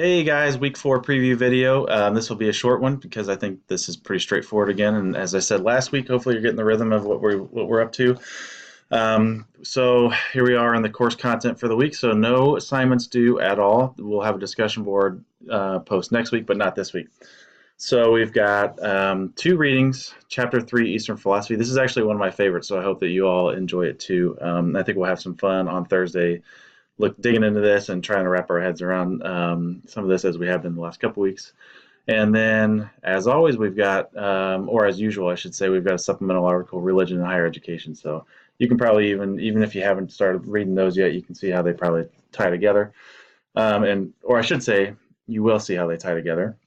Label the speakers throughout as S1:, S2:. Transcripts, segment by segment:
S1: Hey guys, week four preview video. This will be a short one because I think this is pretty straightforward again. And as I said last week, hopefully you're getting the rhythm of what we're up to. So here we are on the course content for the week. So no assignments due at all. We'll have a discussion board post next week, but not this week. So we've got two readings, Chapter 3, Eastern Philosophy. This is actually one of my favorites, so I hope that you all enjoy it too. I think we'll have some fun on Thursday digging into this and trying to wrap our heads around some of this as we have in the last couple weeks. And then, as always, we've got, or as usual, I should say, we've got a supplemental article, Religion and Higher Education. So you can probably even if you haven't started reading those yet, you can see how they probably tie together. Or I should say, you will see how they tie together.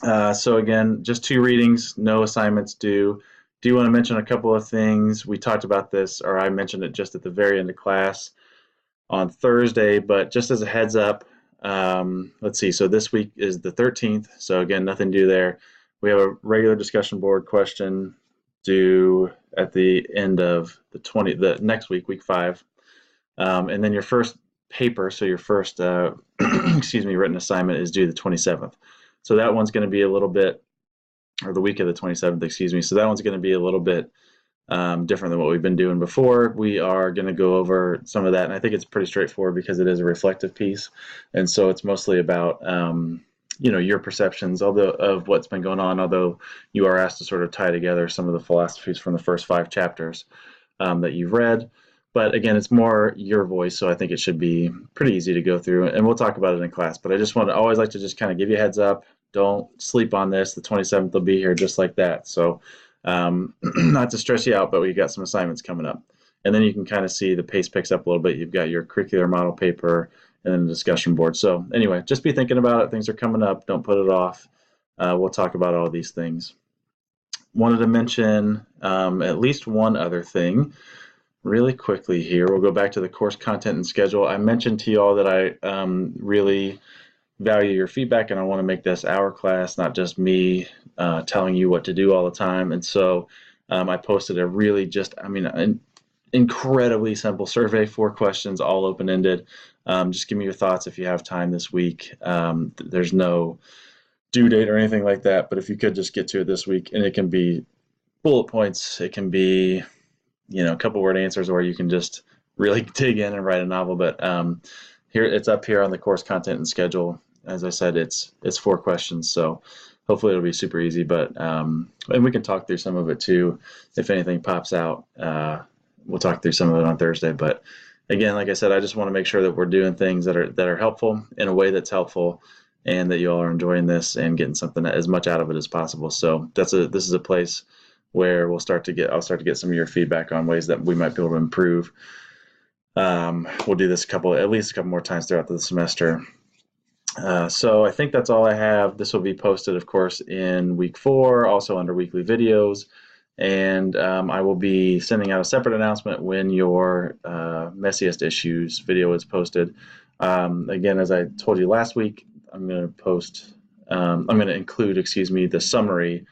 S1: So again, just two readings, no assignments due. Do you want to mention a couple of things? We talked about this, or I mentioned it just at the very end of class on Thursday, but just as a heads up, let's see, so this week is the 13th, so again, nothing due there. We have a regular discussion board question due at the end of the next week, week 5, and then your first paper, so your first, excuse me, written assignment is due the 27th. So that one's going to be a little bit, or the week of the 27th, excuse me, so that one's going to be a little bit different than what we've been doing before. We are going to go over some of that, and I think it's pretty straightforward because it is a reflective piece, and so it's mostly about your perceptions of what's been going on, although you are asked to sort of tie together some of the philosophies from the first 5 chapters that you've read. But again, it's more your voice, so I think it should be pretty easy to go through, and we'll talk about it in class. But I just always like to just kind of give you a heads up. Don't sleep on this. The 27th will be here just like that. So not to stress you out, but we got some assignments coming up. And then you can kind of see the pace picks up a little bit. You've got your curricular model paper and then the discussion board. So anyway, just be thinking about it. Things are coming up. Don't put it off. We'll talk about all these things. Wanted to mention at least one other thing really quickly here. We'll go back to the course content and schedule. I mentioned to you all that I really value your feedback, and I want to make this our class, not just me telling you what to do all the time. And so I posted a really an incredibly simple survey, 4 questions, all open-ended. Just give me your thoughts if you have time this week. There's no due date or anything like that, but if you could just get to it this week, and it can be bullet points, it can be a couple word answers, or you can just really dig in and write a novel. But here, it's up here on the course content and schedule. As I said, it's 4 questions, so hopefully it'll be super easy. But and we can talk through some of it too if anything pops out. We'll talk through some of it on Thursday. But again, like I said, I just want to make sure that we're doing things that are helpful in a way that's helpful, and that you all are enjoying this and getting something as much out of it as possible. So this is a place where I'll start to get some of your feedback on ways that we might be able to improve. We'll do this at least a couple more times throughout the semester. So I think that's all I have. This will be posted, of course, in week 4, also under weekly videos. And I will be sending out a separate announcement when your messiest issues video is posted. Again, as I told you last week, I'm going to include, the summary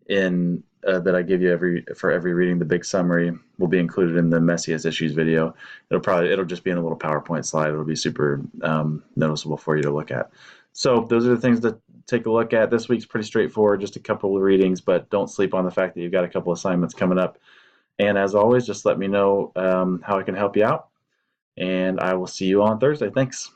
S1: in that I give you for every reading. The big summary will be included in the messiest issues video. It'll just be in a little PowerPoint slide. It'll be super noticeable for you to look at. So those are the things to take a look at. This week's pretty straightforward, just a couple of readings, but don't sleep on the fact that you've got a couple assignments coming up. And as always, just let me know how I can help you out, and I will see you on Thursday. Thanks.